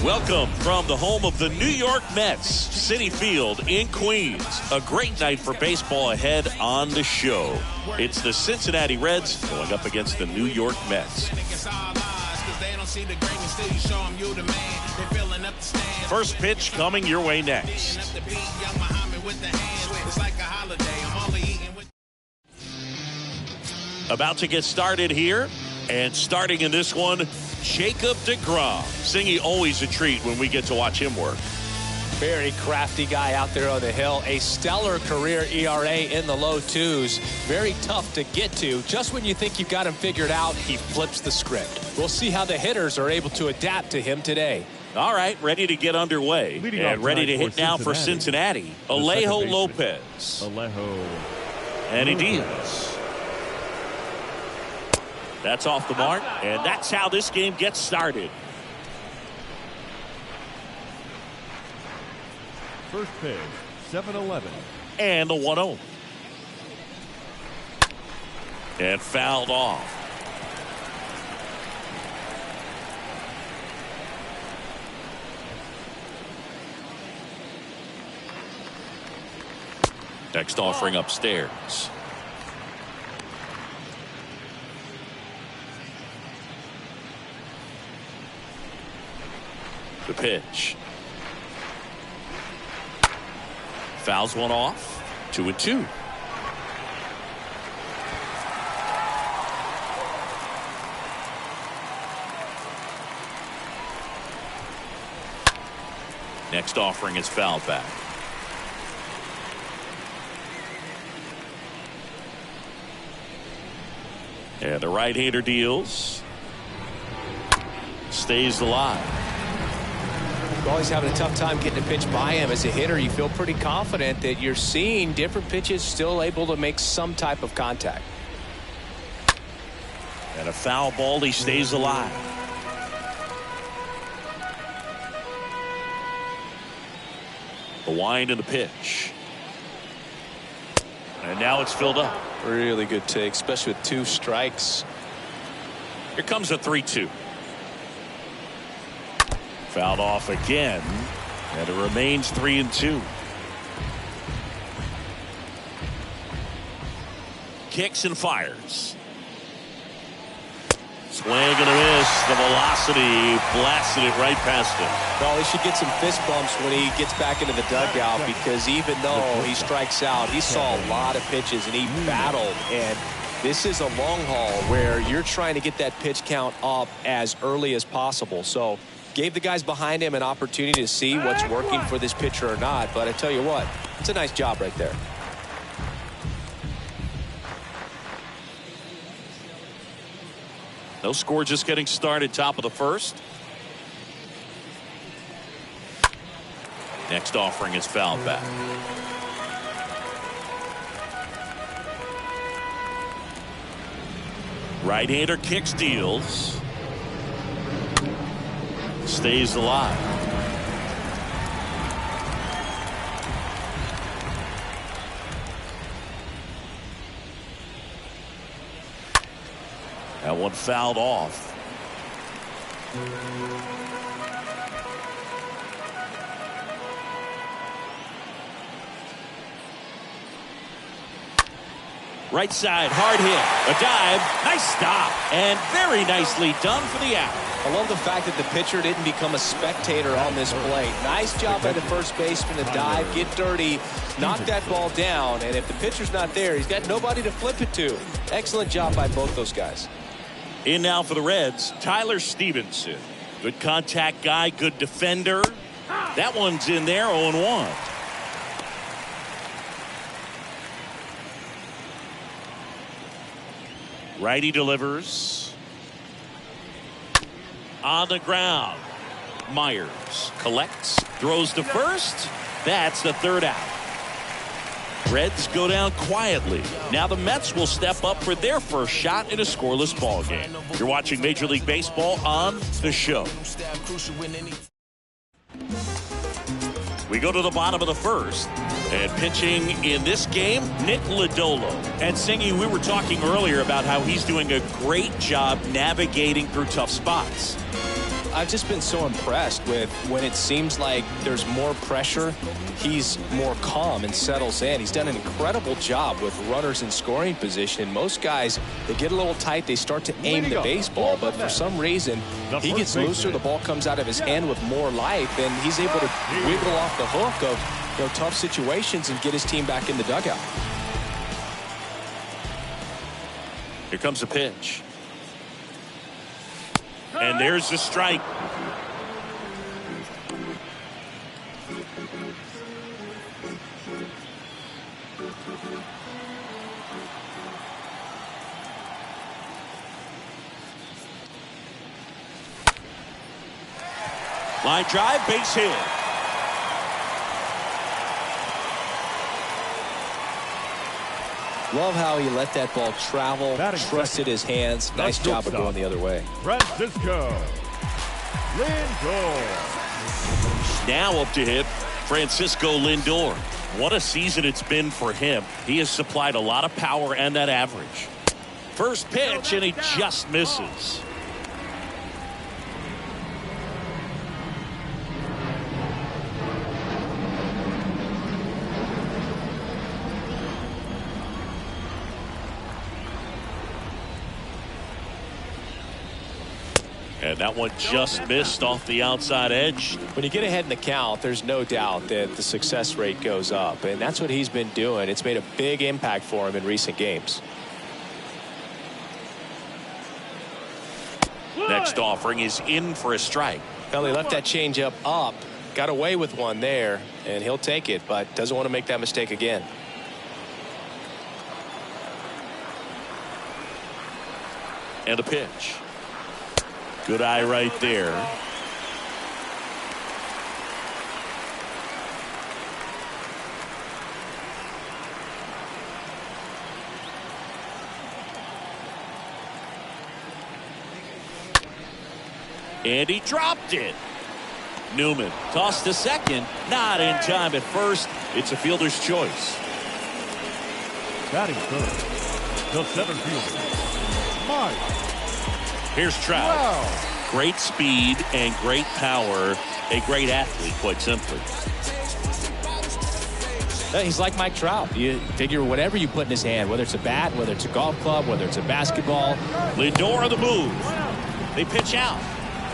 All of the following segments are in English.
Welcome from the home of the New York Mets, Citi Field in Queens. A great night for baseball ahead on the show. It's the Cincinnati Reds going up against the New York Mets. First pitch coming your way next. About to get started here, and starting in this one, Jacob deGrom. Singy, always a treat when we get to watch him work. Very crafty guy out there on the hill. A stellar career ERA in the low twos. Very tough to get to. Just when you think you've got him figured out, he flips the script. We'll see how the hitters are able to adapt to him today. All right, ready to get underway. And ready to hit now for Cincinnati. Alejo Lopez. And he deals. That's off the mark, and that's how this game gets started. First pitch, 7-11. And the 1-0. And fouled off. Next offering upstairs. The pitch. Fouls one off. 2-2. Next offering is fouled back. And the right-hander deals. Stays alive. Always having a tough time getting a pitch by him. As a hitter, you feel pretty confident that you're seeing different pitches still able to make some type of contact. And a foul ball, he stays alive. The wind and the pitch. And now it's filled up. Really good take, especially with 2 strikes. Here comes a 3-2. Fouled off again, and it remains 3-2. Kicks and fires. Swing and a miss. The velocity blasted it right past him. Well, he should get some fist bumps when he gets back into the dugout, because even though he strikes out, he saw a lot of pitches and he battled. And this is a long haul where you're trying to get that pitch count up as early as possible. So gave the guys behind him an opportunity to see what's working for this pitcher or not. But I tell you what, it's a nice job right there. No score, just getting started, top of the first. Next offering is fouled back. Right-hander kicks, deals. Stays alive. That one fouled off. Right side, hard hit, a dive, nice stop, and very nicely done for the out. I love the fact that the pitcher didn't become a spectator on this play. Nice job by the first baseman to dive, get dirty, knock that ball down, and if the pitcher's not there, he's got nobody to flip it to. Excellent job by both those guys. In now for the Reds, Tyler Stevenson. Good contact guy, good defender. That one's in there, 0-1. Righty delivers. On the ground. Myers collects, throws to first. That's the third out. Reds go down quietly. Now the Mets will step up for their first shot in a scoreless ball game. You're watching Major League Baseball on the show. We go to the bottom of the first. And pitching in this game, Nick Lodolo. And Singy, we were talking earlier about how he's doing a great job navigating through tough spots. I've just been so impressed with when it seems like there's more pressure, he's more calm and settles in. He's done an incredible job with runners in scoring position. Most guys, they get a little tight, they start to aim the baseball, but for some reason, he gets looser, the ball comes out of his hand with more life, and he's able to wiggle off the hook of tough situations and get his team back in the dugout. Here comes a pitch. And there's the strike. Line drive, base hit. Love how he let that ball travel, trusted his hands. Nice job of going the other way. Francisco Lindor. Now up to hit Francisco Lindor. What a season it's been for him. He has supplied a lot of power and that average. First pitch, and he just misses. And that one just missed off the outside edge. When you get ahead in the count, there's no doubt that the success rate goes up, and that's what he's been doing. It's made a big impact for him in recent games. Next offering is in for a strike. Well, he left that changeup up, got away with one there, and he'll take it, but doesn't want to make that mistake again. And a pitch. Good eye right there. And he dropped it. Newman tossed to second. Not in time at first. It's a fielder's choice. Batting third, the center fielder, Mike. Here's Trout. Wow. Great speed and great power. A great athlete, quite simply. He's like Mike Trout. You figure whatever you put in his hand, whether it's a bat, whether it's a golf club, whether it's a basketball. Lindor on the move. They pitch out.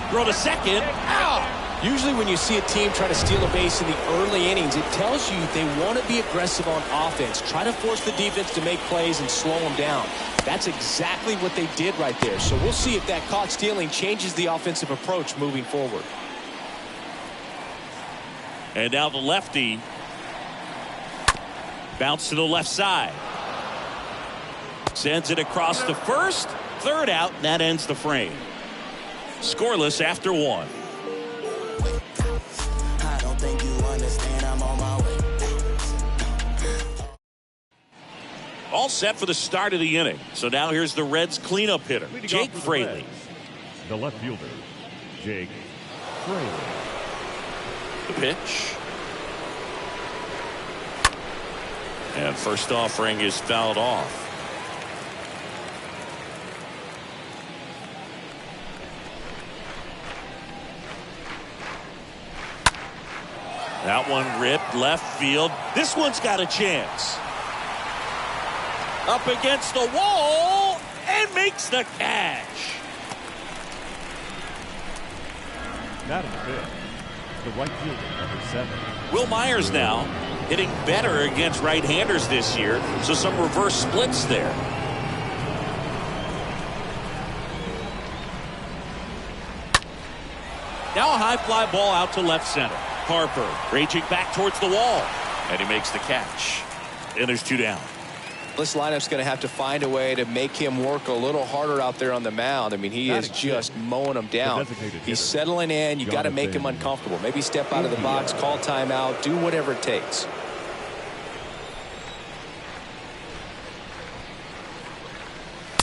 Throw to second. Out. Usually when you see a team try to steal a base in the early innings, it tells you they want to be aggressive on offense. Try to force the defense to make plays and slow them down. That's exactly what they did right there. So we'll see if that caught stealing changes the offensive approach moving forward. And now the lefty. Bounce to the left side. Sends it across the first. Third out, and that ends the frame. Scoreless after one. I don't think you understand, I'm on my way. All set for the start of the inning. So now here's the Reds cleanup hitter, Jake Fraley. The left fielder, Jake Fraley. The pitch. And first offering is fouled off. That one ripped left field. This one's got a chance. Up against the wall and makes the catch. Batting fifth, the right fielder, number 7. Will Myers now hitting better against right-handers this year, so some reverse splits there. Now a high fly ball out to left center. Harper raging back towards the wall, and he makes the catch. And there's 2 down. This lineup's going to have to find a way to make him work a little harder out there on the mound. I mean, he is just mowing them down. He's settling in. You got to make him uncomfortable. Maybe step out of the box, call timeout, do whatever it takes.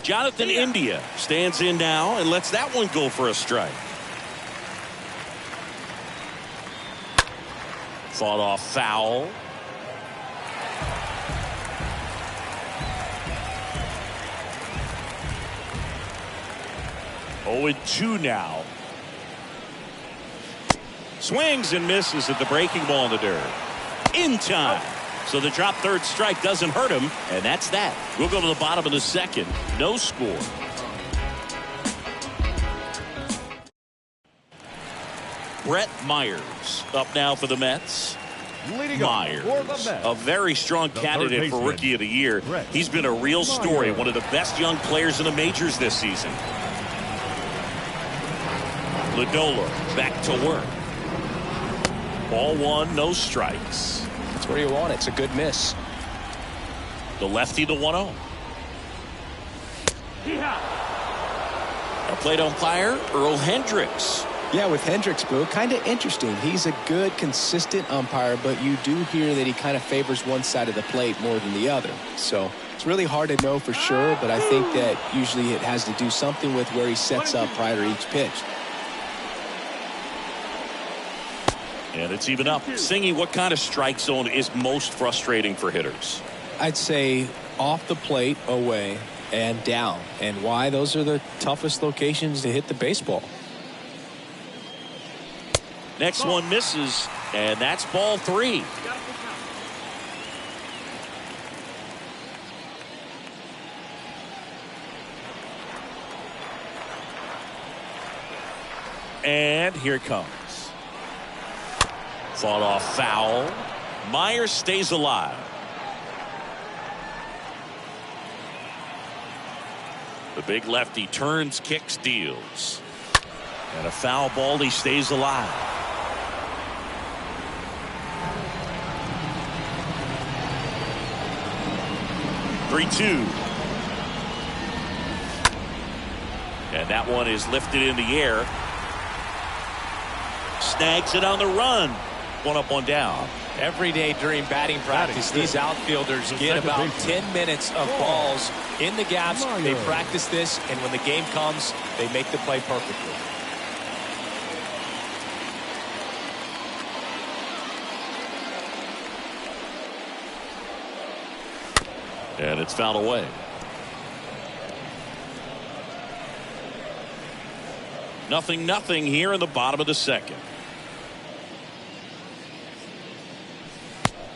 Jonathan India stands in now and lets that one go for a strike. Fought off foul. 0-2 now. Swings and misses at the breaking ball in the dirt. In time. So the drop third strike doesn't hurt him, and that's that. We'll go to the bottom of the second. No score. Brett Myers up now for the Mets. Myers, a very strong candidate for Rookie of the Year. He's been a real story, one of the best young players in the majors this season. Lodolo back to work. Ball one, no strikes. That's where you want it. It's a good miss. The lefty, the 1-0. Our plate umpire, Earl Hendricks. Yeah, with Hendricks, Boo, kind of interesting. He's a good, consistent umpire, but you do hear that he kind of favors one side of the plate more than the other. So it's really hard to know for sure, but I think that usually it has to do something with where he sets up prior to each pitch. And it's even up. Singy, what kind of strike zone is most frustrating for hitters? I'd say off the plate, away, and down. And why? Those are the toughest locations to hit the baseball. Next one misses, and that's ball 3. And here it comes. Fought off foul. Myers stays alive. The big lefty turns, kicks, deals. And a foul ball, he stays alive. Three-two. And that one is lifted in the air. Snags it on the run. One up, one down. Every day during batting practice, these outfielders get about 10 minutes of balls in the gaps. They practice this, and when the game comes, they make the play perfectly. And it's fouled away. Nothing here in the bottom of the second.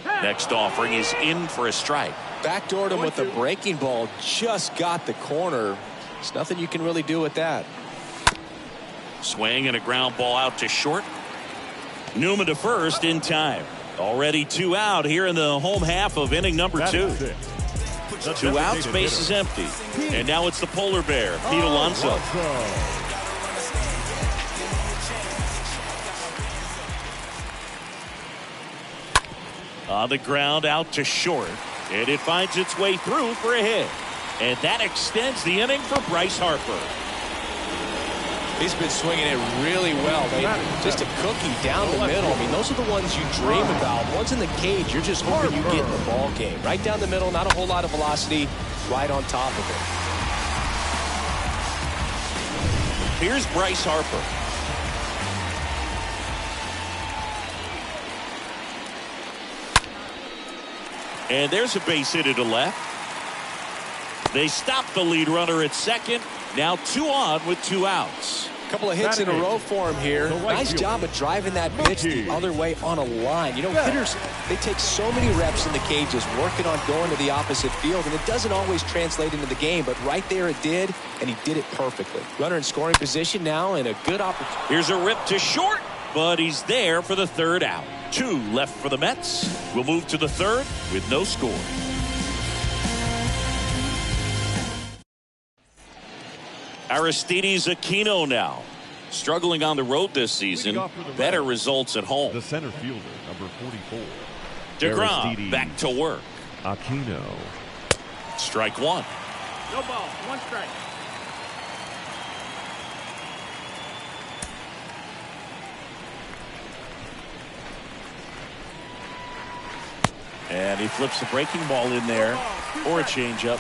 Next offering is in for a strike. Backdoored him with the breaking ball. Just got the corner. There's nothing you can really do with that. Swing and a ground ball out to short. Newman to first in time. Already 2 out here in the home half of inning number 2. 2 outs, base is empty. And now it's the polar bear, Pete Alonso. On the ground out to short. And it finds its way through for a hit. And that extends the inning for Bryce Harper. He's been swinging it really well. Just a cookie down the middle. I mean, those are the ones you dream about. Ones in the cage, you're just hoping you get in the ball game. Right down the middle, not a whole lot of velocity, right on top of it. Here's Bryce Harper. And there's a base hit to left. They stop the lead runner at second. Now 2 on with 2 outs. A couple of hits in a row for him here. Nice job of driving that pitch the other way on a line. You know, hitters, they take so many reps in the cages working on going to the opposite field, and it doesn't always translate into the game, but right there it did, and he did it perfectly. Runner in scoring position now, and a good opportunity. Here's a rip to short, but he's there for the 3rd out. 2 left for the Mets. We'll move to the 3rd with no score. Aristides Aquino now. Struggling on the road this season. Better results at home. The center fielder, number 44. DeGrom back to work. Aquino. Strike 1. No ball, 1 strike. And he flips the breaking ball in there, or a changeup.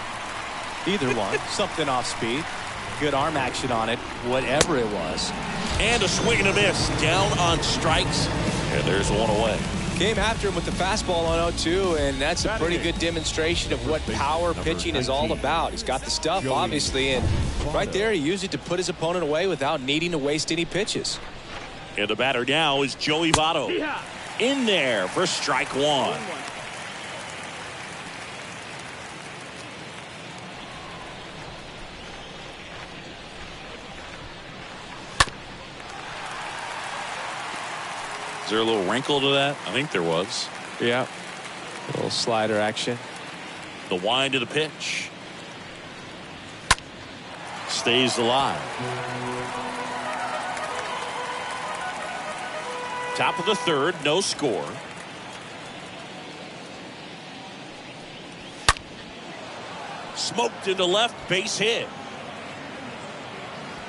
Either one. Something off speed. Good arm action on it, whatever it was. And a swing and a miss. Down on strikes. And there's one away. Came after him with the fastball on 0-2, and that's a pretty good demonstration of what power pitching is all about. He's got the stuff, obviously, and right there he used it to put his opponent away without needing to waste any pitches. And the batter now is Joey Votto. In there for strike one. Is there a little wrinkle to that? I think there was. Yeah. A little slider action. The wind of the pitch. Stays alive. Top of the third, no score. Smoked into left, base hit.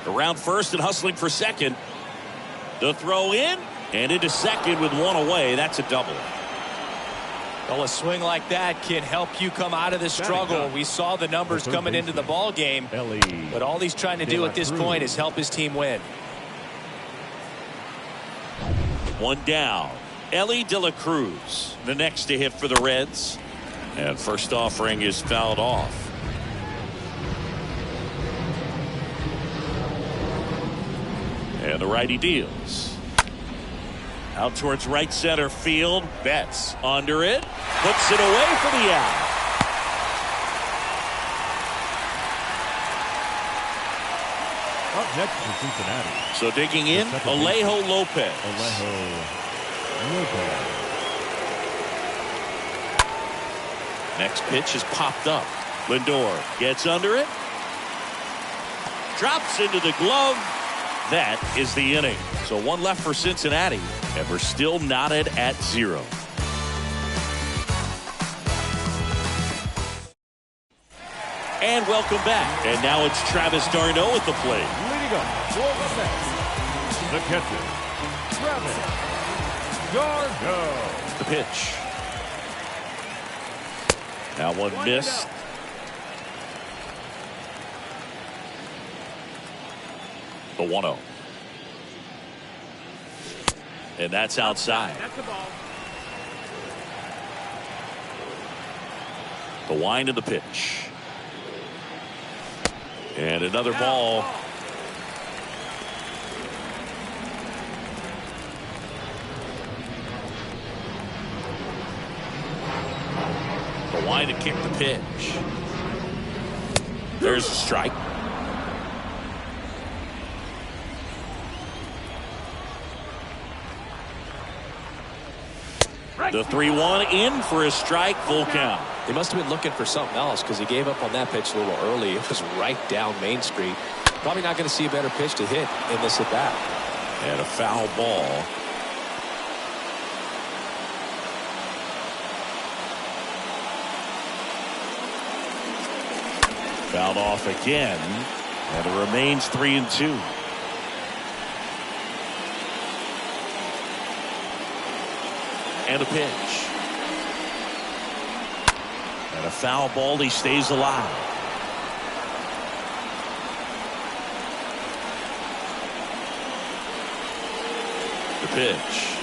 Around first and hustling for second. The throw in. And into second with one away. That's a double. Well, a swing like that can help you come out of the struggle. We saw the numbers coming into the ball game, but all he's trying to do at this point is help his team win. One down. Ellie De La Cruz, the next to hit for the Reds. And first offering is fouled off. And the righty deals. Out towards right center field. Betts under it. Puts it away for the out. Up next for Cincinnati. So digging in, Alejo Lopez. Next pitch is popped up. Lindor gets under it. Drops into the glove. That is the inning. So one left for Cincinnati, and we're still knotted at 0. And welcome back. And now it's Travis d'Arnaud at the plate. Leading up for the Mets, the catcher, Travis d'Arnaud. The pitch. Now one missed. The 1-0. And that's outside. That's the ball. The wind of the pitch. And another ball. The wind to kick the pitch. There's a strike. The 3-1 in for a strike, full count. He must have been looking for something else because he gave up on that pitch a little early. It was right down Main Street. Probably not going to see a better pitch to hit in this at bat. And a foul ball. Fouled off again. And it remains 3-2. And a pitch. And a foul ball. He stays alive. The pitch.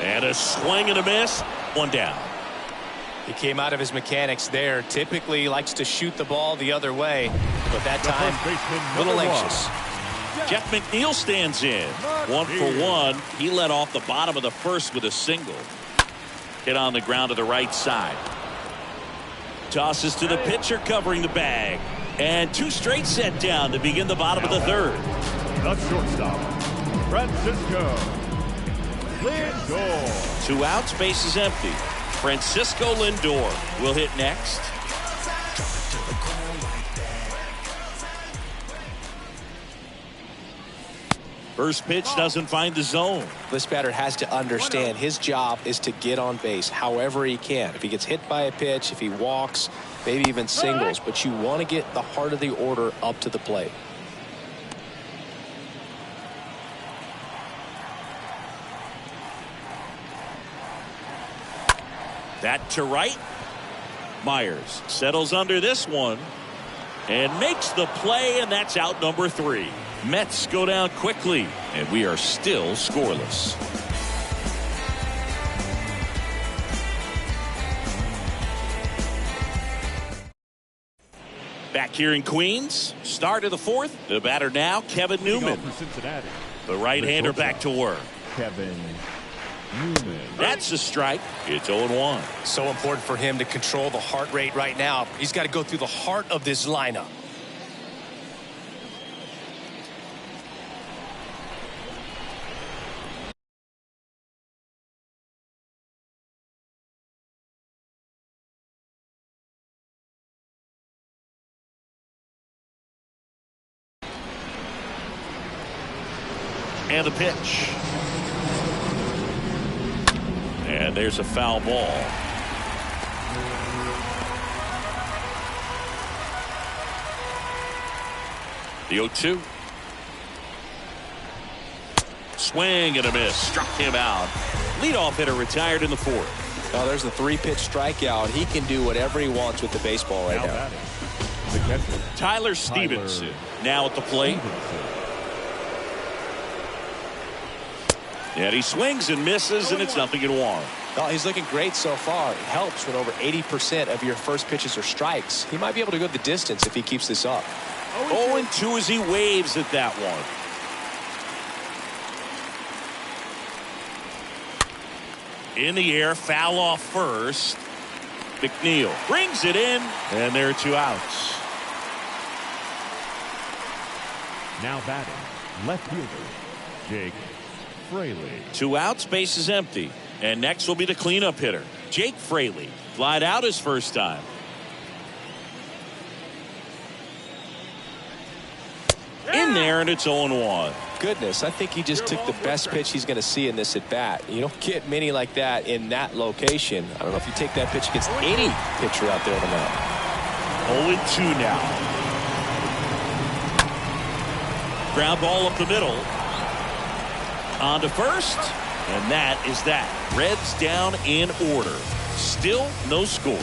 And a swing and a miss. One down. He came out of his mechanics there. Typically he likes to shoot the ball the other way, but that time a little anxious. Jeff McNeil stands in. 1 for 1. He led off the bottom of the first with a single. Hit on the ground to the right side. Tosses to the pitcher covering the bag. And 2 straight set down to begin the bottom of the third. The shortstop, Francisco Lindor. 2 outs, base is empty. Francisco Lindor will hit next. First pitch doesn't find the zone. This batter has to understand his job is to get on base however he can. If he gets hit by a pitch, if he walks, maybe even singles, but you want to get the heart of the order up to the plate. That to right. Myers settles under this one and makes the play, and that's out number 3. Mets go down quickly, and we are still scoreless. Back here in Queens, start of the fourth. The batter now, Kevin Newman. For Cincinnati, The right-hander back to work. Kevin Newman. That's a strike. It's 0-1. So important for him to control the heart rate right now. He's got to go through the heart of this lineup. And the pitch. And there's a foul ball. The 0-2. Swing and a miss. Struck him out. Leadoff hitter retired in the fourth. Oh, there's the 3-pitch strikeout. He can do whatever he wants with the baseball right now. Batting, the catcher, Tyler Stevenson now at the plate. And he swings and misses, and it's 0-1. Oh, he's looking great so far. It helps when over 80% of your first pitches are strikes. He might be able to go the distance if he keeps this up. 0-2 as he waves at that one. In the air, foul off first. McNeil brings it in, and there are 2 outs. now batting, left fielder, Jake Fraley. 2 outs, base is empty. And next will be the cleanup hitter, Jake Fraley. Flied out his first time. In there, and it's 0-1. Goodness, I think he just took the best pitch he's going to see in this at bat. You don't get many like that in that location. I don't know if you take that pitch against any pitcher out there on the mound. 0-2 now. Ground ball up the middle. On to first, and that is that. Reds down in order. Still no score.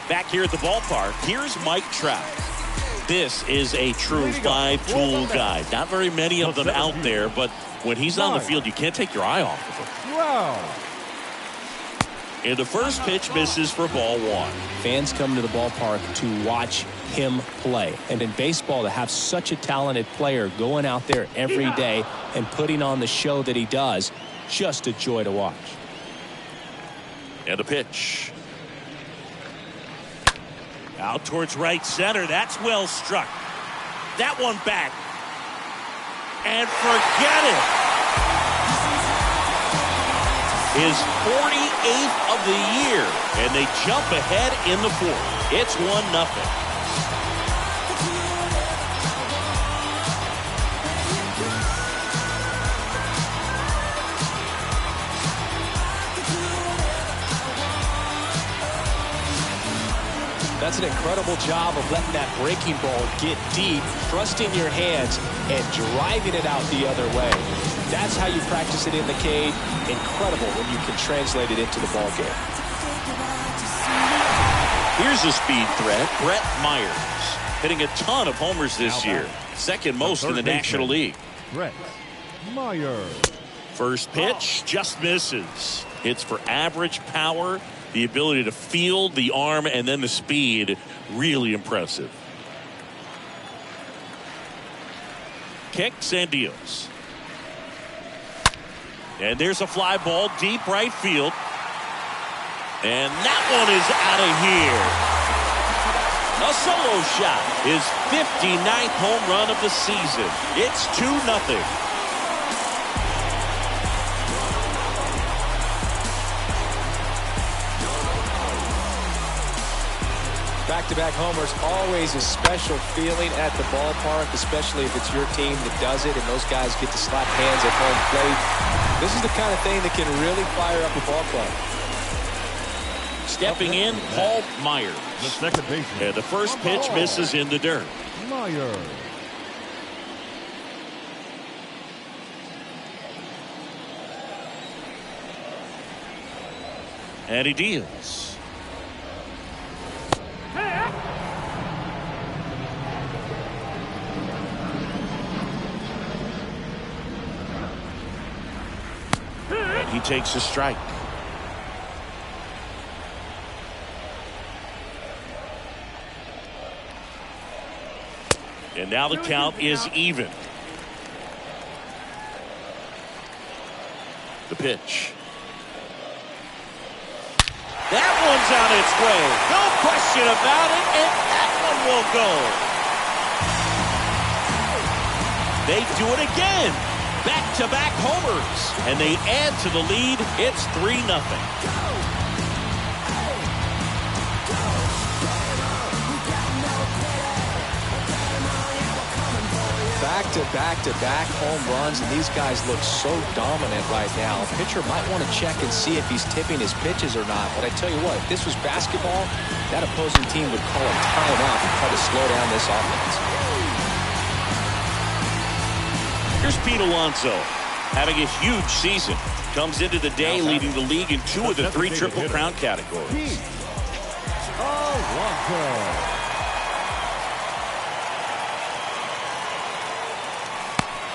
Back here at the ballpark, here's Mike Trout. This is a true 5-tool guy. Not very many of them out there, but when he's on the field, you can't take your eye off of him. Wow. And the first pitch misses for ball 1. Fans come to the ballpark to watch him play. And in baseball, to have such a talented player going out there every day and putting on the show that he does, just a joy to watch. And the pitch. Out towards right center. That's well struck. That one back. And forget it. His 48th of the year. And they jump ahead in the fourth. It's 1-0. That's an incredible job of letting that breaking ball get deep, trusting your hands, and driving it out the other way. That's how you practice it in the cage. Incredible when you can translate it into the ball game. Here's a speed threat, Brett Myers, hitting a ton of homers this year. Second most in the National League. Brett Myers. First pitch just misses. Hits for average power. The ability to field, the arm, and then the speed, really impressive. Kicks and deals. And there's a fly ball deep right field. And that one is out of here. A solo shot. His 59th home run of the season. It's 2-0. Back-to-back homers, always a special feeling at the ballpark, especially if it's your team that does it and those guys get to slap hands at home plate. This is the kind of thing that can really fire up a ball club. Stepping in, Paul Myers. The second baseman. And the first pitch misses in the dirt. Myers. And he deals. And he takes a strike. And now the count is even. The pitch. That one's on its way. No question about it, and that one will go. They do it again. Back-to-back homers. And they add to the lead. It's 3-0. Back-to-back home runs, and these guys look so dominant right now. Pitcher might want to check and see if he's tipping his pitches or not. But I tell you what, if this was basketball, that opposing team would call a timeout and try to slow down this offense. Here's Pete Alonso having a huge season. Comes into the day leading the league in 2 of the 3 Triple Crown categories.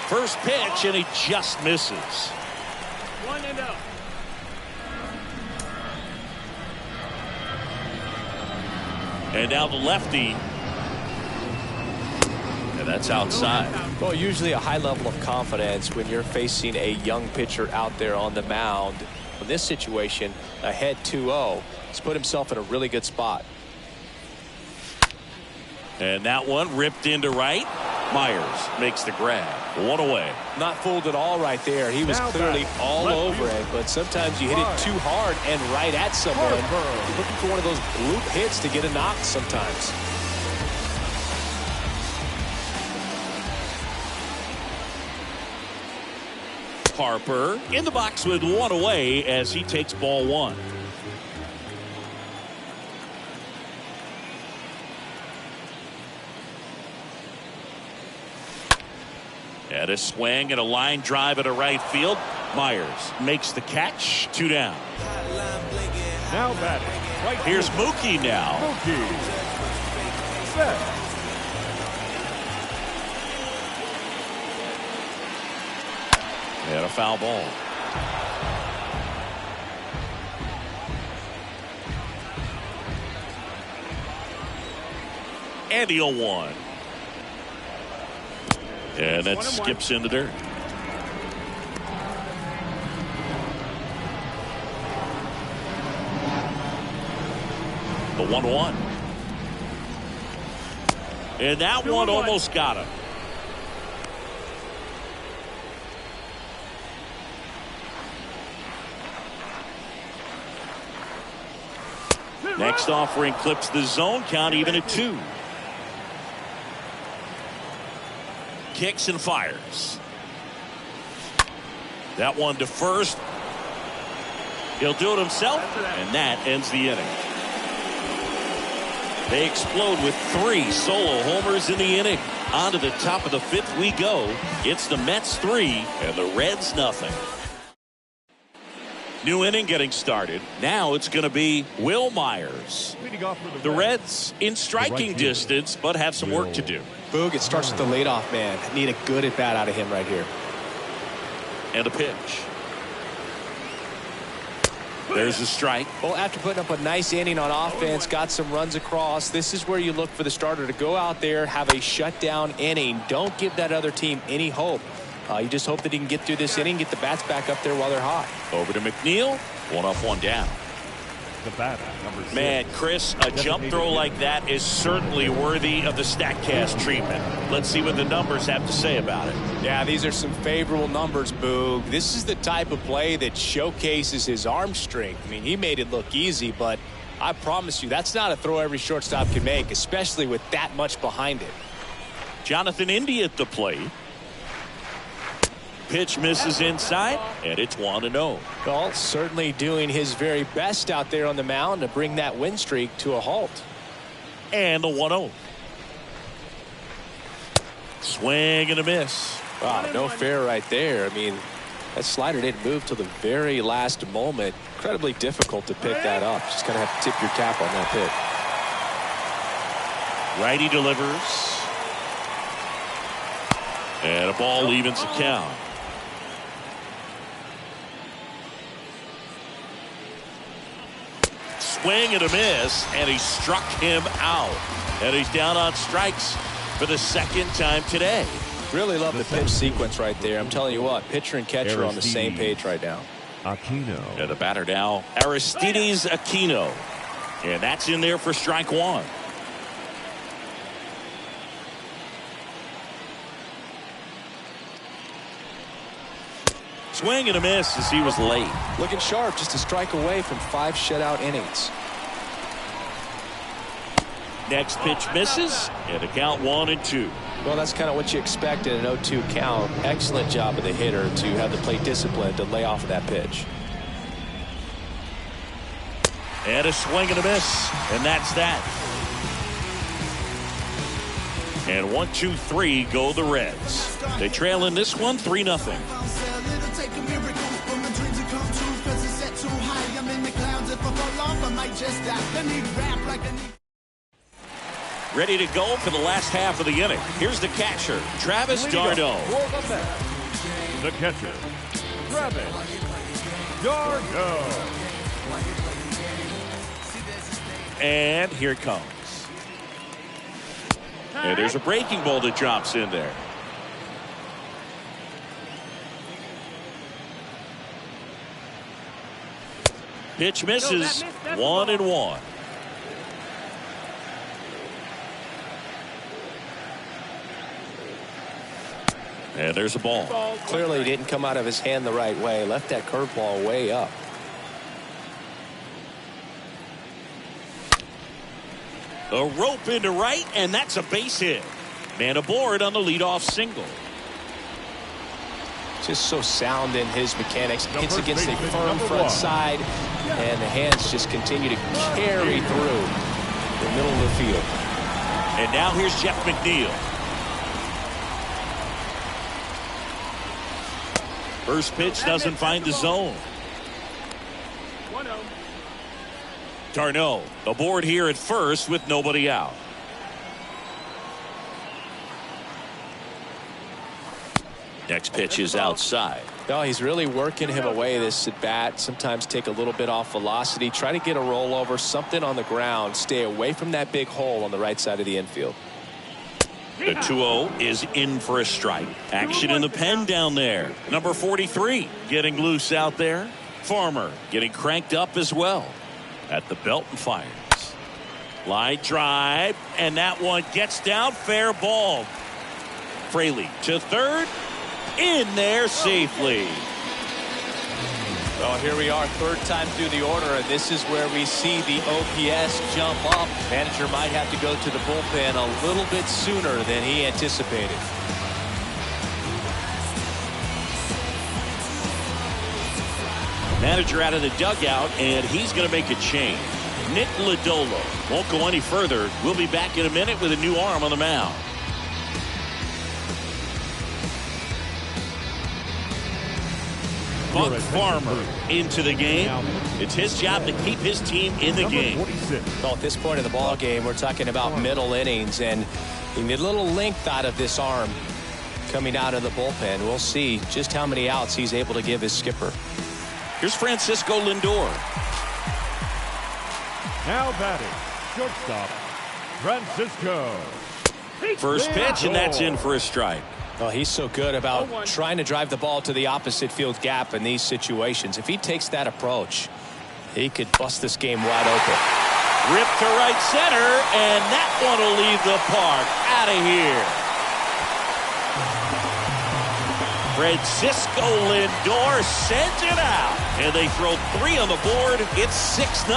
First pitch, and he just misses. 1-0. And now the lefty. And that's outside. Well, usually a high level of confidence when you're facing a young pitcher out there on the mound. In this situation, ahead 2-0, he's put himself in a really good spot. And that one ripped into right. Myers makes the grab. 1 away. Not fooled at all right there. He was clearly all over it, but sometimes you hit it too hard and right at someone. You're looking for one of those bloop hits to get a knock sometimes. Harper in the box with 1 away as he takes ball 1. And a swing and a line drive at a right field. Myers makes the catch. 2 down. Now batting. Right. Here's Mookie now. Mookie. Set. And a foul ball. And the 0-1. And that skips into dirt. The 1-1. And that one almost got him. Next offering clips the zone count even at 2. Kicks and fires. That one to first. He'll do it himself, and that ends the inning. They explode with 3 solo homers in the inning. On to the top of the 5th we go. It's the Mets 3 and the Reds nothing. New inning getting started. Now it's going to be Will Myers. The Reds in striking distance, but have some work to do. Boog, it starts with the leadoff man. Need a good at bat out of him right here. And a pitch. There's a strike. Well, after putting up a nice inning on offense, got some runs across, this is where you look for the starter to go out there, have a shutdown inning. Don't give that other team any hope. You just hope that he can get through this inning, get the bats back up there while they're hot. Over to McNeil. 1 up, 1 down. The batter, number 6. Man, Chris, a jump throw like that is certainly worthy of the StatCast treatment. Let's see what the numbers have to say about it. Yeah, these are some favorable numbers, Boog. This is the type of play that showcases his arm strength. I mean, he made it look easy, but I promise you, that's not a throw every shortstop can make, especially with that much behind it. Jonathan Indy at the plate. Pitch misses inside, and it's 1-0. Well, certainly doing his very best out there on the mound to bring that win streak to a halt. And the 1-0. Swing and a miss. Wow, no fair right there. I mean, that slider didn't move till the very last moment. Incredibly difficult to pick that up. Just going to have to tip your cap on that pitch. Righty delivers. And a ball evens the count. Swing and a miss, and he struck him out. And he's down on strikes. for the second time today. Really love the pitch sequence right there. I'm telling you what, pitcher and catcher are on the same page right now. Aquino. And the batter now, Aristides Aquino. And that's in there for strike one. Swing and a miss as he was late. Looking sharp, just a strike away from 5 shutout innings. Next pitch misses, and a count 1-2. Well, that's kind of what you expect in an 0-2 count. Excellent job of the hitter to have the plate discipline to lay off of that pitch. And a swing and a miss, and that's that. And 1-2-3 go the Reds. They trail in this one 3-0. Ready to go for the last half of the inning. Here's the catcher, Travis d'Arnaud. The catcher, Travis d'Arnaud. And here it comes. And there's a breaking ball that drops in there. Pitch misses, 1-1. And there's a ball. Clearly didn't come out of his hand the right way. Left that curveball way up. A rope into right, and that's a base hit. Man aboard on the leadoff single. Just so sound in his mechanics. Hits against a firm front side, and the hands just continue to carry through the middle of the field. And now here's Jeff McNeil. First pitch doesn't find the zone. d'Arnaud aboard here at first with nobody out. Next pitch is outside. No, he's really working him away this at bat. Sometimes take a little bit off velocity. Try to get a rollover, something on the ground. Stay away from that big hole on the right side of the infield. The 2-0 is in for a strike. Action in the pen down there. Number 43 getting loose out there. Farmer getting cranked up as well. At the belt and fires. Line drive, and that one gets down. Fair ball. Fraley to third. In there safely. Well, here we are, third time through the order, and this is where we see the OPS jump up. Manager might have to go to the bullpen a little bit sooner than he anticipated. Manager out of the dugout, and he's going to make a change. Nick Lodolo won't go any further. We'll be back in a minute with a new arm on the mound. Buck Farmer into the game. It's his job to keep his team in the game. Well, at this point of the ball game, we're talking about middle innings, and you need a little length out of this arm coming out of the bullpen. We'll see just how many outs he's able to give his skipper. Here's Francisco Lindor. Now batting, shortstop, Francisco. First pitch, and that's in for a strike. Well, he's so good about trying to drive the ball to the opposite field gap in these situations. If he takes that approach, he could bust this game wide open. Rip to right center, and that one will leave the park. Out of here. Francisco Lindor sends it out, and they throw 3 on the board. It's 6-0.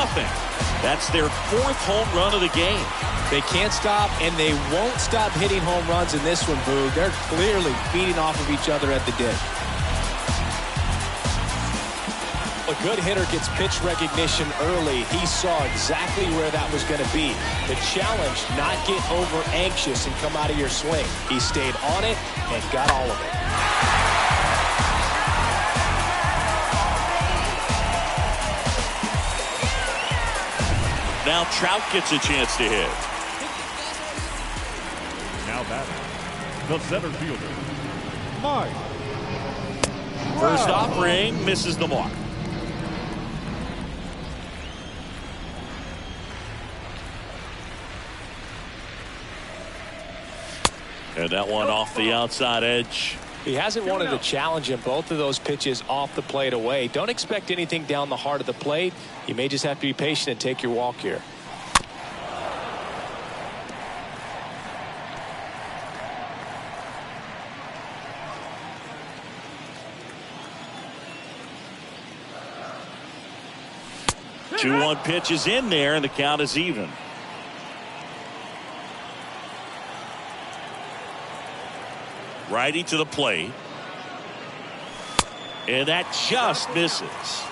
That's their 4th home run of the game. They can't stop, and they won't stop hitting home runs in this one, Boog. They're clearly feeding off of each other at the dish. A good hitter gets pitch recognition early. He saw exactly where that was going to be. The challenge, not get over anxious and come out of your swing. He stayed on it and got all of it. Now Trout gets a chance to hit. Now batting, the center fielder, Mike. First offering misses the mark. And that one off the outside edge. He hasn't wanted a challenge in both of those pitches off the plate away. Don't expect anything down the heart of the plate. You may just have to be patient and take your walk here. Two 1 pitch is in there, and the count is even. Righty to the plate. And that just misses.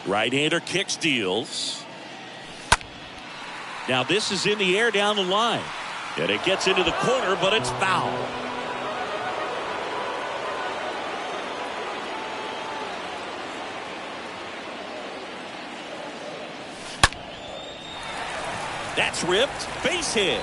Right-hander kicks, deals. Now this is in the air down the line. And it gets into the corner, but it's foul. That's ripped. Base hit.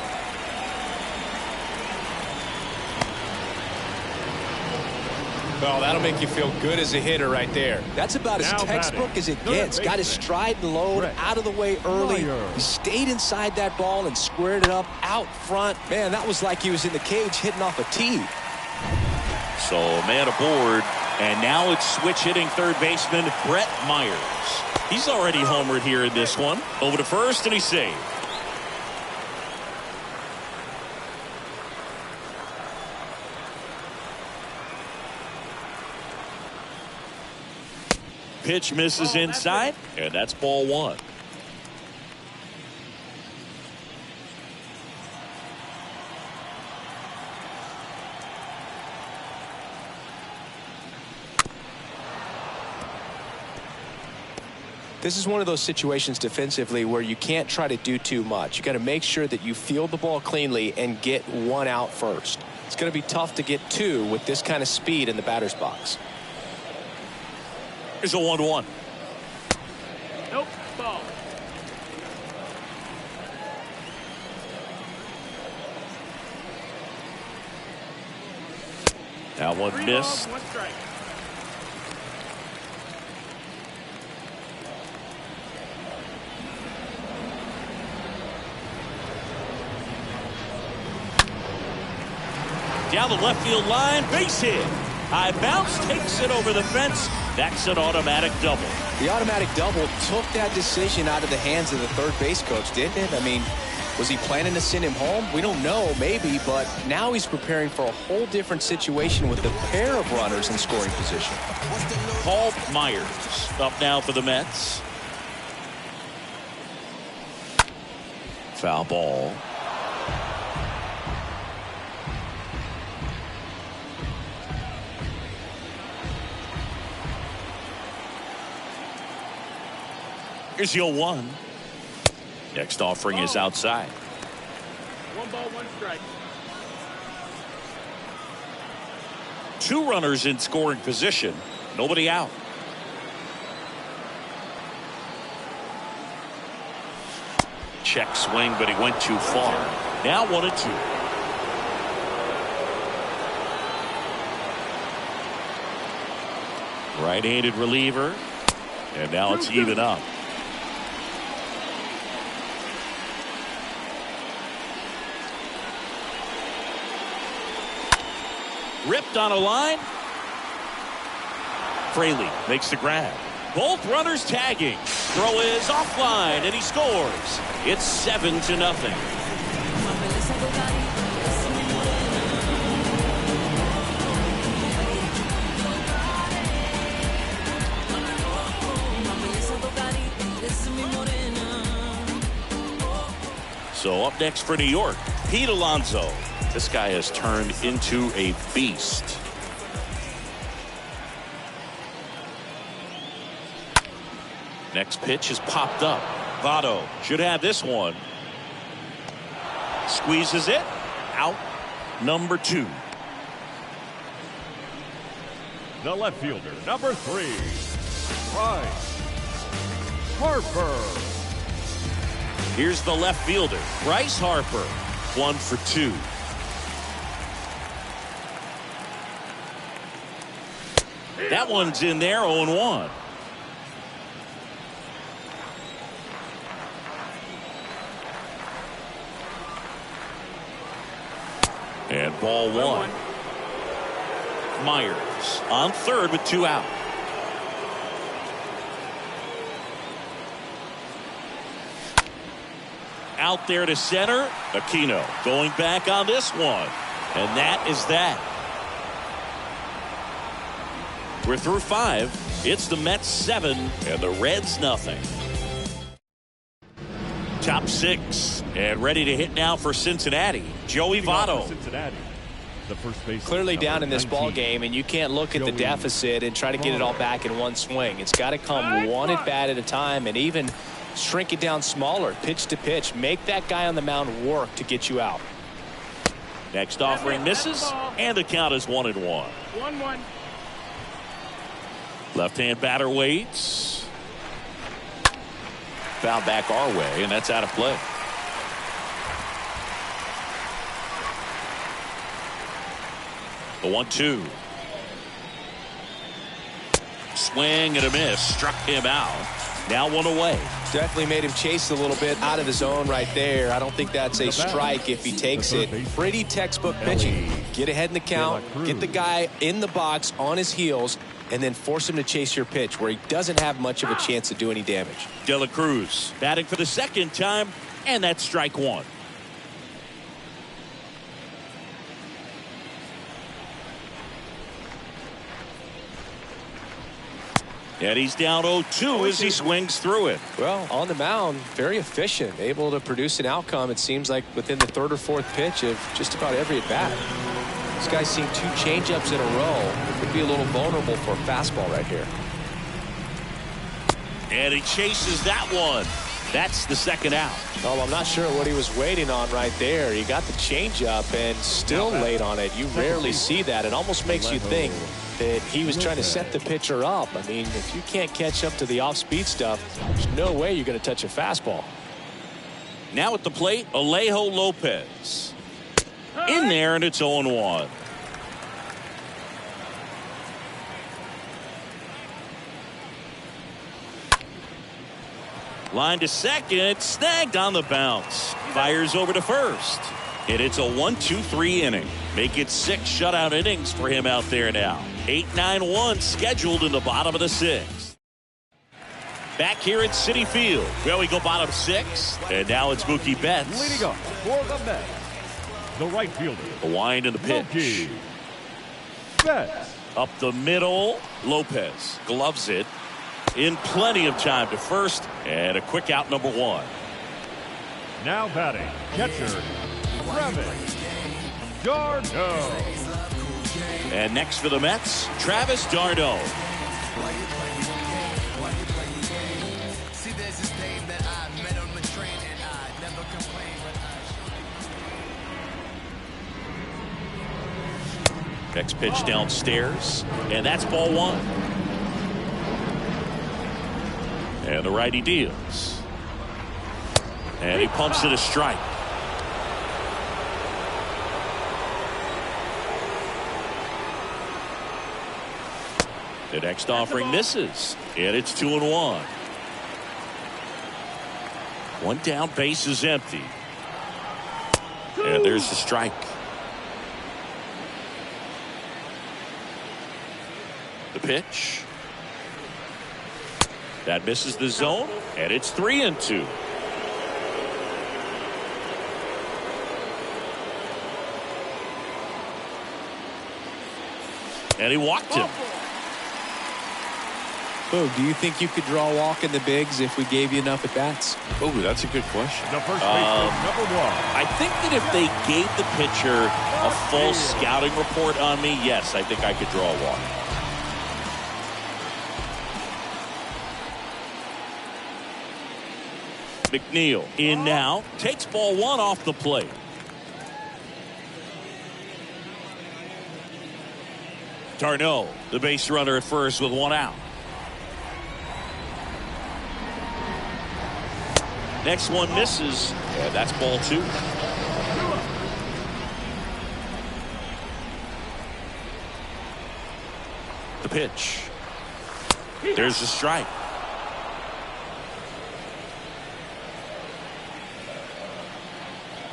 Well, that'll make you feel good as a hitter right there. That's about as Now textbook batting, as it third gets. Got his baseman, stride and load Brett out of the way early. Myers. He stayed inside that ball and squared it up out front. Man, that was like he was in the cage hitting off a tee. So man aboard, and now it's switch hitting third baseman Brett Myers. He's already homered here in this one. Over to first, and he's saved. Pitch misses inside, and that's ball one. This is one of those situations defensively where you can't try to do too much. You got to make sure that you field the ball cleanly and get one out first. It's going to be tough to get two with this kind of speed in the batter's box. Here's a 1-1. Nope. Ball. That one 3 missed. balls, 1 strike. Down the left field line, base hit. High bounce, takes it over the fence. That's an automatic double. The automatic double took that decision out of the hands of the third base coach, didn't it? I mean, was he planning to send him home? We don't know, maybe, but now he's preparing for a whole different situation with a pair of runners in scoring position. Paul Myers up now for the Mets. Foul ball. Here's the 0-1. Next offering is outside. 1 ball, 1 strike. 2 runners in scoring position. Nobody out. Check swing, but he went too far. Now 1-2. Right-handed reliever. And now it's even up. Ripped on a line. Fraley makes the grab. Both runners tagging. Throw is offline, and he scores. It's 7-0. So up next for New York, Pete Alonso. This guy has turned into a beast. Next pitch is popped up. Votto should have this one. Squeezes it. Out. Number 2. The left fielder, number 3, Bryce Harper. Here's the left fielder, Bryce Harper. 1 for 2. That one's in there, 0-1. And ball one. Myers on third with 2 out. Out there to center. Aquino going back on this one. And that is that. We're through 5. It's the Mets 7 and the Reds nothing. Top 6 and ready to hit now for Cincinnati. Joey Votto. Cincinnati. The first base Clearly down in this 19. ball game, and you can't look at the deficit and try to get it all back in one swing. It's got to come one at bat at a time, and even shrink it down smaller, pitch to pitch. Make that guy on the mound work to get you out. Next offering misses, and the count is 1-1. 1-1. Left-hand batter waits. Foul back our way, and that's out of play. The 1-2. Swing and a miss. Struck him out. Now 1 away. Definitely made him chase a little bit out of the zone right there. I don't think that's a strike if he takes it. Pretty textbook pitching. Get ahead in the count. Get the guy in the box on his heels, and then force him to chase your pitch where he doesn't have much of a chance to do any damage. De La Cruz batting for the second time, and that's strike 1. And he's down 0-2 as he swings through it. Well, on the mound, very efficient, able to produce an outcome, it seems like, within the 3rd or 4th pitch of just about every at-bat. This guy's seen 2 changeups in a row. Could be a little vulnerable for a fastball right here. And he chases that one. That's the second out. Oh, I'm not sure what he was waiting on right there. He got the changeup and still late on it. You rarely see that. It almost makes you think that he was trying to set the pitcher up. I mean, if you can't catch up to the off-speed stuff, there's no way you're going to touch a fastball. Now at the plate, Alejo Lopez. In there, and it's 0-1. Line to second, snagged on the bounce. Fires over to first. And it's a 1-2-3 inning. Make it 6 shutout innings for him out there now. 8-9-1 scheduled in the bottom of the 6th. Back here at Citi Field. Well, we go bottom 6, and now it's Mookie Betts. Leading up for the Mets, the right fielder. The wind and the pitch. Mookie Betts. Up the middle, Lopez gloves it. In plenty of time to first, and a quick out, number 1. Now batting, catcher, Travis d'Arnaud. And next for the Mets, Travis d'Arnaud. Next pitch downstairs, and that's ball 1. And the righty deals. And he pumps it a strike. The next offering misses. And it's 2-1. 1 down, base is empty. And there's the strike. The pitch. That misses the zone, and it's 3-2. And he walked him. Boog, do you think you could draw a walk in the bigs if we gave you enough at-bats? Oh, that's a good question. The first baseman, number 1. I think that if they gave the pitcher a full scouting report on me, yes, I think I could draw a walk. McNeil in now, takes ball 1 off the plate. d'Arnaud, the base runner at first with 1 out. Next one misses, and that's ball 2. The the pitch. There's a strike.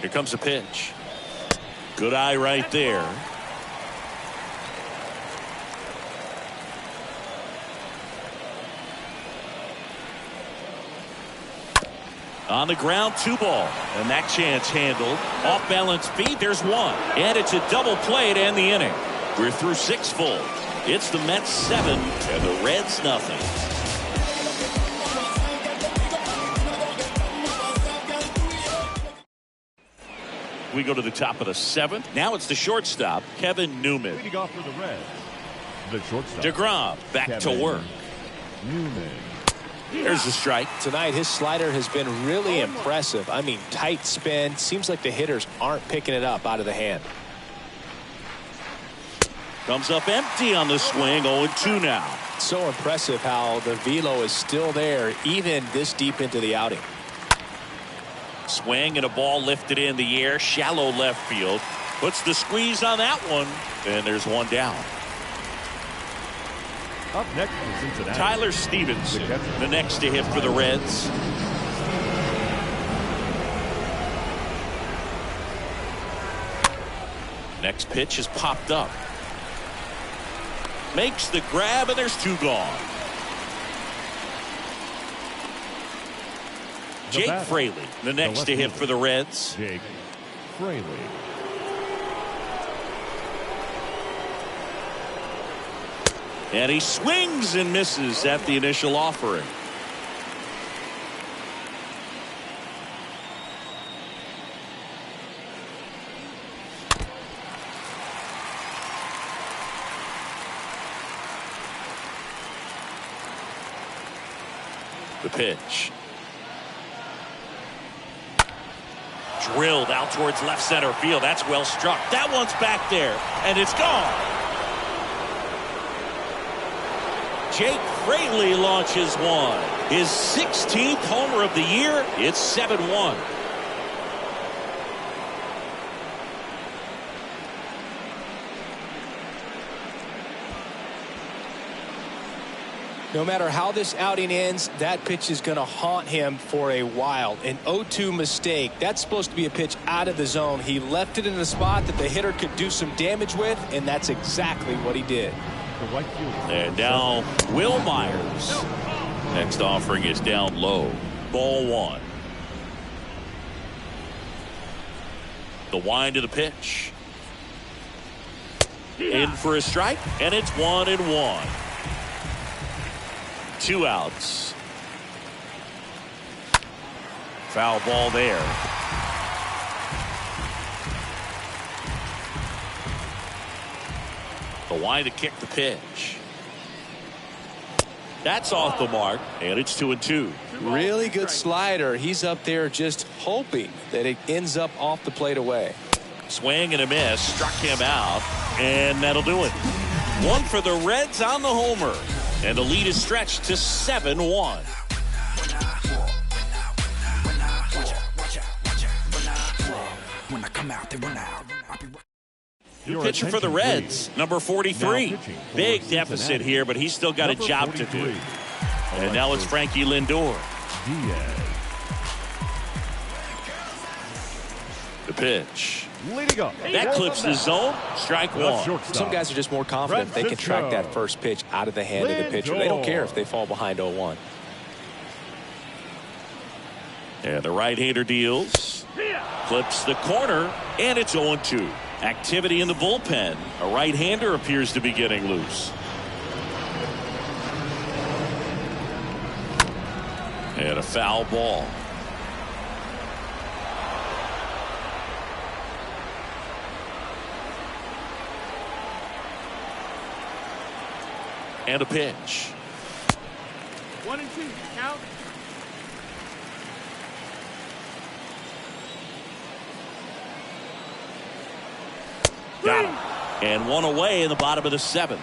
Here comes the pitch. Good eye right there. On the ground, 2 ball. And that chance handled. Off balance feet, there's 1. And it's a double play to end the inning. We're through 6 full. It's the Mets 7 and the Reds nothing. We go to the top of the 7th. Now it's the shortstop, Kevin Newman. Leading off for the Reds, the shortstop. DeGrom back Kevin to work. Newman. There's the strike. Tonight, his slider has been really impressive. I mean, tight spin. Seems like the hitters aren't picking it up out of the hand. Comes up empty on the swing. 0-2 now. So impressive how the velo is still there even this deep into the outing. Swing and a ball lifted in the air. Shallow left field. Puts the squeeze on that one. And there's 1 down. Up next for Cincinnati, Tyler Stevenson, the next to hit for the Reds. Next pitch is popped up. Makes the grab, and there's 2 gone. Jake Fraley, the next to hit for the Reds. Jake Fraley. And he swings and misses at the initial offering. The pitch. Drilled out towards left center field. That's well struck. That one's back there, and it's gone. Jake Fraley launches one. His 16th homer of the year. It's 7-1. No matter how this outing ends, that pitch is going to haunt him for a while. An 0-2 mistake. That's supposed to be a pitch out of the zone. He left it in a spot that the hitter could do some damage with, and that's exactly what he did. And now Will Myers. Next offering is down low. Ball 1. The wind of the pitch. In for a strike, and it's 1-1. 2 outs. Foul ball there. The wind to kick the pitch. That's off the mark, and it's 2-2. Really good slider. He's up there just hoping that it ends up off the plate away. Swing and a miss. Struck him out, and that'll do it. 1 for the Reds on the homer. And the lead is stretched to 7-1. New pitcher for the Reds, number 43. Big deficit here, but he's still got a job to do. And now it's Frankie Lindor. The pitch. That clips the zone. Strike 1. Some guys are just more confident they can track that first pitch out of the hand of the pitcher. They don't care if they fall behind 0-1. And the right-hander deals. Clips the corner, and it's 0-2. Activity in the bullpen. A right-hander appears to be getting loose. And a foul ball. And a pitch. 1-2 count. Got him. And 1 away in the bottom of the 7th.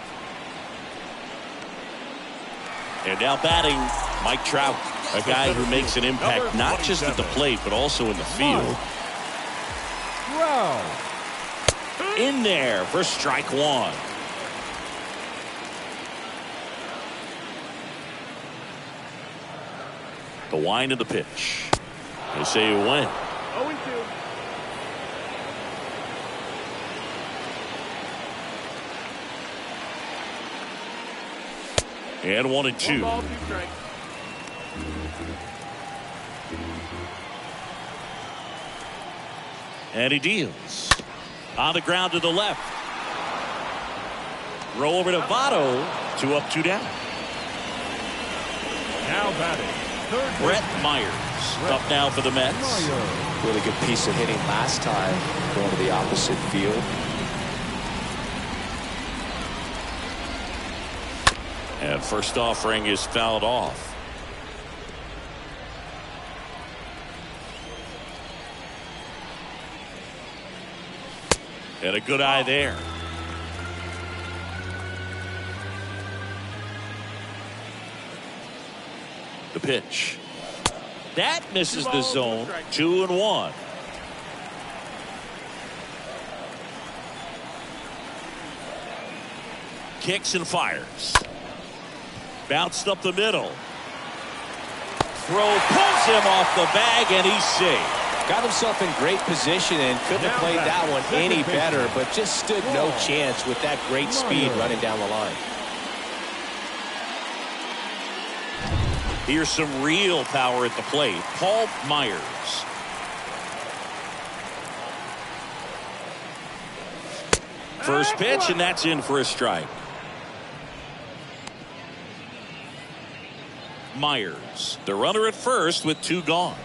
And now batting Mike Trout, a guy who makes an impact not just at the plate but also in the field. In there for strike 1. The wind of the pitch. They say you win. 0-2. And 1-2. 1 ball, 2 strikes. And he deals. On the ground to the left. Throw over to Votto. 2 up, 2 down. Now batting. Third Brett baseman. Myers up now for the Mets. Myers. Really good piece of hitting last time, going to the opposite field. And first offering is fouled off. And a good eye there. The pitch. That misses the zone. 2-1. Kicks and fires. Bounced up the middle. Throw pulls him off the bag, and he's safe. Got himself in great position and couldn't have played that one any better, but just stood no chance with that great speed running down the line. Here's some real power at the plate. Paul Myers. First pitch, and that's in for a strike. Myers, the runner at first with 2 gone.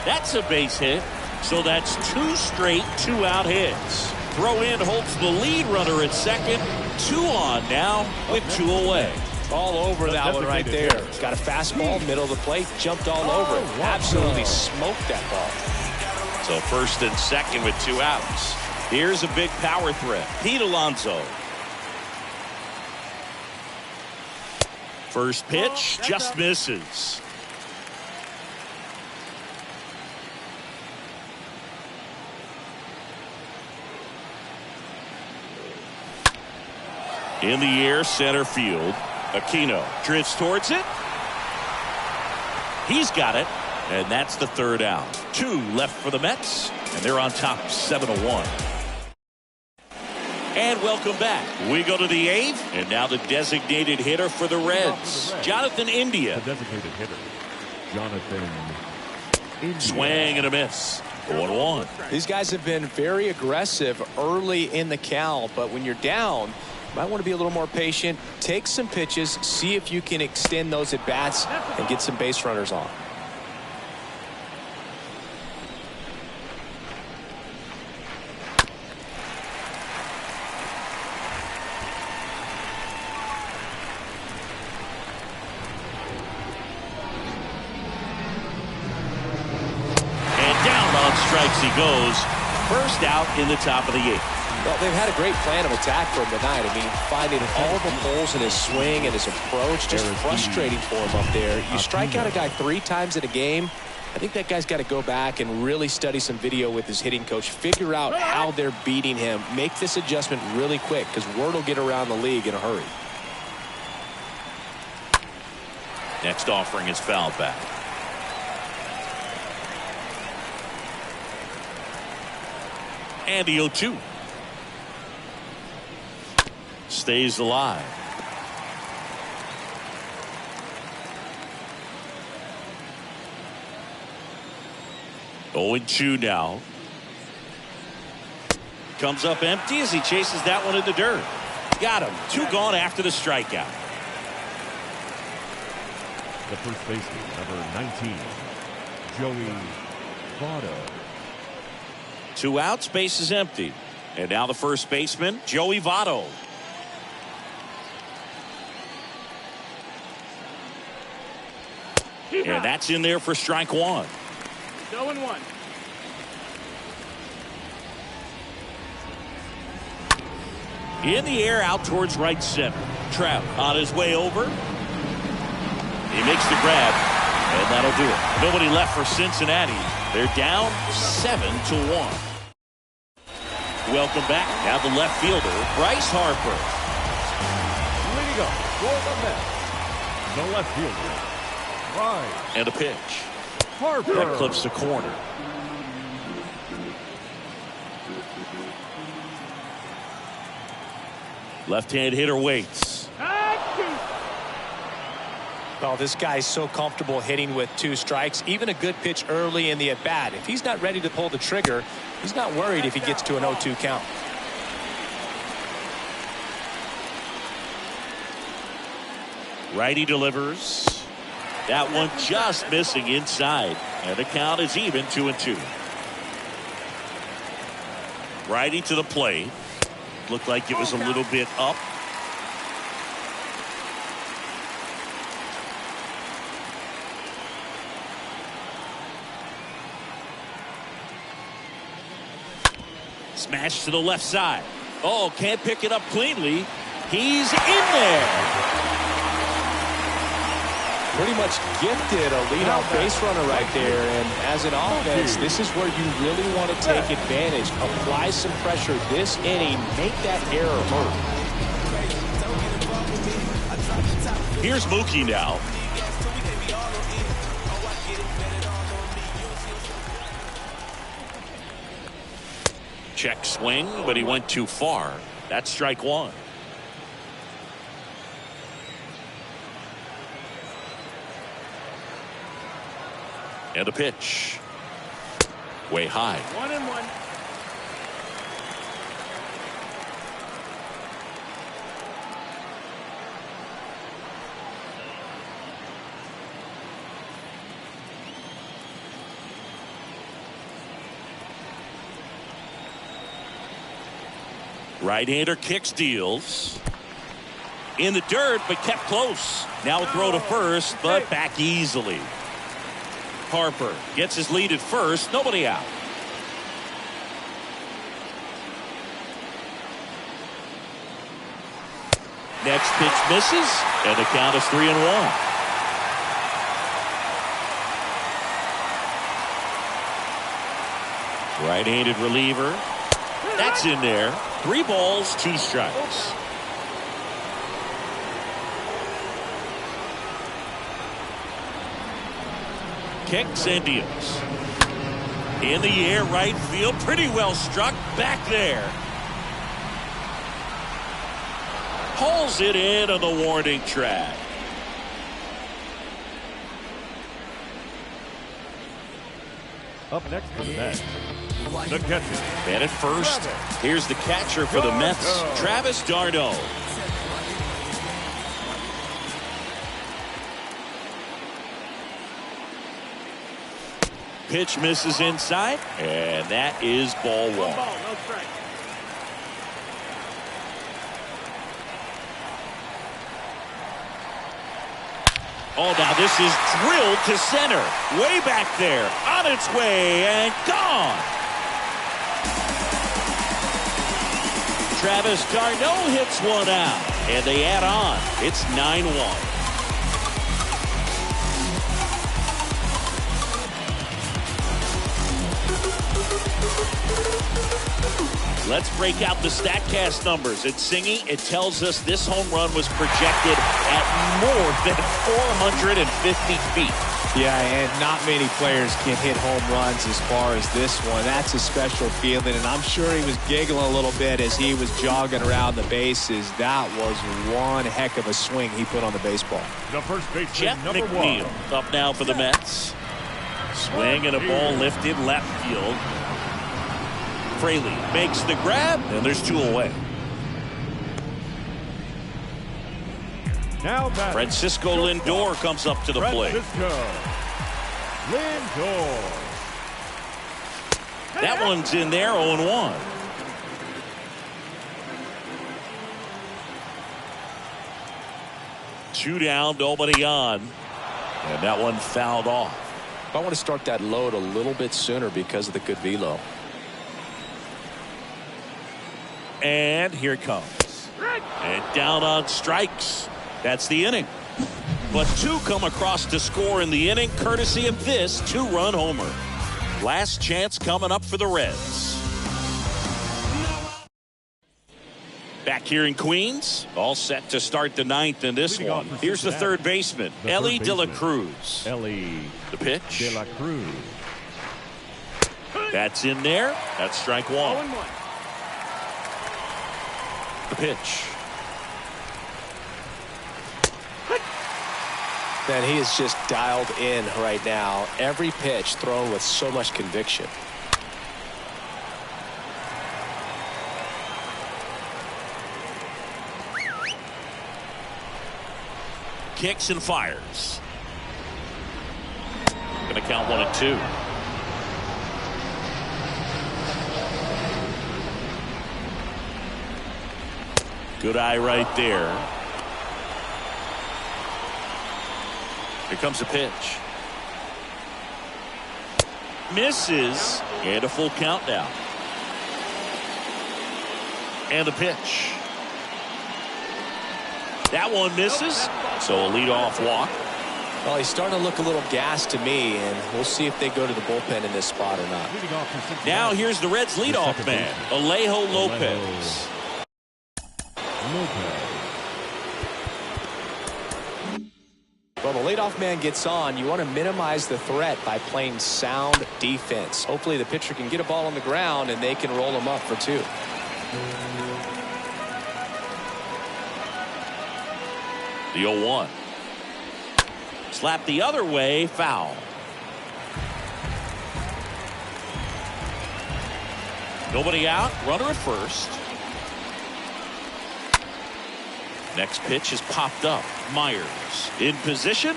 That's a base hit. So that's 2 straight 2-out hits. Throw in holds the lead runner at second. 2 on now with 2 away. All over that one right there. Got a fastball, middle of the plate, jumped all over it. Absolutely smoked that ball. So first and second with 2 outs. Here's a big power threat. Pete Alonso. First pitch just misses. In the air, center field. Aquino drifts towards it. He's got it. And that's the 3rd out. 2 left for the Mets. And they're on top 7-1. And welcome back. We go to the 8th. And now the designated hitter for the Reds. Jonathan India. The designated hitter, Jonathan India. Swing and a miss. 1-1. These guys have been very aggressive early in the count, but when you're down, you might want to be a little more patient. Take some pitches, see if you can extend those at bats and get some base runners on. And down on strikes he goes. First out in the top of the 8th. Well, they've had a great plan of attack for him tonight. I mean, finding all the holes in his swing and his approach, just frustrating for him up there. You strike out a guy 3 times in a game, I think that guy's got to go back and really study some video with his hitting coach, figure out how they're beating him, make this adjustment really quick, because word will get around the league in a hurry. Next offering is fouled back. And the 0-2. Stays alive. Oh, 0-2 now. Comes up empty as he chases that one in the dirt. Got him. 2 gone after the strikeout. The first baseman, number 19, Joey Votto. 2 outs, base is empty. And now the first baseman, Joey Votto. And that's in there for strike 1. 0-1. In the air out towards right center. Trout on his way over. He makes the grab, and that'll do it. Nobody left for Cincinnati. They're down 7-1. Welcome back. Now the left fielder, Bryce Harper. Leading up for the Mets, the left fielder, Bryce And a pitch. Harper. That clips the corner. Left-hand hitter waits. Well, this guy's so comfortable hitting with 2 strikes. Even a good pitch early in the at-bat. If he's not ready to pull the trigger, he's not worried if he gets to an 0-2 count. Righty delivers. That one just missing inside. And the count is even 2-2. Righty to the plate. Looked like it was a little bit up. Smash to the left side. Oh, can't pick it up cleanly. He's in there. Pretty much gifted a leadoff base runner right there. And as an offense, this is where you really want to take advantage. Apply some pressure this inning. Make that error hurt. Here's Mookie now. Check swing, but he went too far. That's strike 1. And a pitch. Way high. 1-1. Right-hander kicks, deals. In the dirt, but kept close. Now a throw to first, but back easily. Harper gets his lead at first. Nobody out. Next pitch misses, and the count is 3-1. Right-handed reliever. That's in there. 3 balls, 2 strikes. Kicks and deals. In the air, right field. Pretty well struck. Back there. Hauls it in on the warning track. Up next for the Mets, the catcher. Man at first. Here's the catcher for the Mets, Travis d'Arnaud. Pitch misses inside, and that is ball 1. Oh, now this is drilled to center. Way back there. On its way and gone. Travis d'Arnaud hits one out. And they add on. It's 9-1. Let's break out the StatCast numbers. It's Singy. It tells us this home run was projected at more than 450 feet. Yeah, and not many players can hit home runs as far as this one. That's a special feeling, and I'm sure he was giggling a little bit as he was jogging around the bases. That was one heck of a swing he put on the baseball. The first baseman, Jeff number McNeil 1. up now for the Mets. Swing and a ball lifted left field. Fraley makes the grab, and there's 2 away. Now batting, Francisco Lindor comes up to the plate. Francisco Lindor. That one's in there, 0-1. Two down, nobody on. And that one fouled off. I want to start that load a little bit sooner because of the good velo. And here it comes. And down on strikes. That's the inning. But 2 come across to score in the inning, courtesy of this 2-run homer. Last chance coming up for the Reds. Back here in Queens, all set to start the ninth in this Leading one. off for Here's the Cincinnati, third baseman, the Ellie third De La baseman, Cruz. Ellie The pitch. De La Cruz. That's in there. That's strike one. The pitch. Man, he is just dialed in right now. Every pitch thrown with so much conviction. Kicks and fires. Gonna count 1-2. Good eye right there. Here comes a pitch. Misses. And a full count now. And the pitch. That one misses. So a leadoff walk. Well, he's starting to look a little gassed to me, and we'll see if they go to the bullpen in this spot or not. Leading off for Cincinnati, Now here's the Reds leadoff man, Alejo Lopez. Well, the leadoff man gets on. You want to minimize the threat by playing sound defense. Hopefully the pitcher can get a ball on the ground and they can roll him up for two. The 0-1. Slap the other way, foul. Nobody out, runner at first. Next pitch is popped up. Myers in position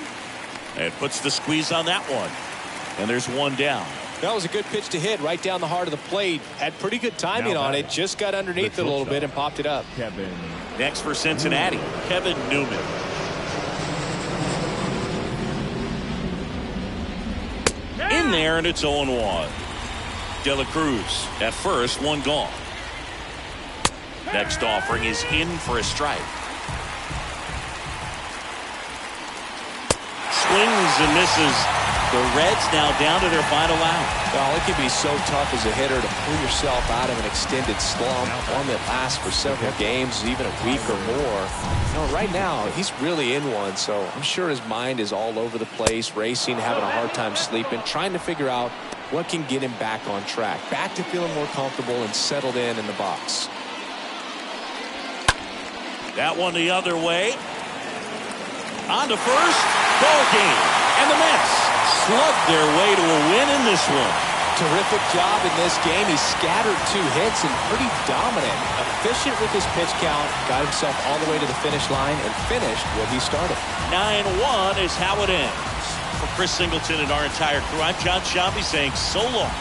and puts the squeeze on that one. And there's one down. That was a good pitch to hit right down the heart of the plate. Had pretty good timing on it. Just got underneath it a little bit and popped it up. Kevin. Next for Cincinnati, Kevin Newman. In there, and it's 0-1. De La Cruz at first, one gone. Next offering is in for a strike. Swings and misses. The Reds now down to their final out. Well, it can be so tough as a hitter to pull yourself out of an extended slump, one that lasts for several games, even a week or more. You know, right now, he's really in one, so I'm sure his mind is all over the place, racing, having a hard time sleeping, trying to figure out what can get him back on track, back to feeling more comfortable and settled in the box. That one the other way. On to first. Ball game. And the Mets slugged their way to a win in this one. Terrific job in this game. He scattered 2 hits and pretty dominant. Efficient with his pitch count. Got himself all the way to the finish line and finished what he started. 9-1 is how it ends. For Chris Singleton and our entire crew, I'm John Sciambi saying so long.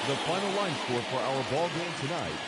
The final line score for our ball game tonight: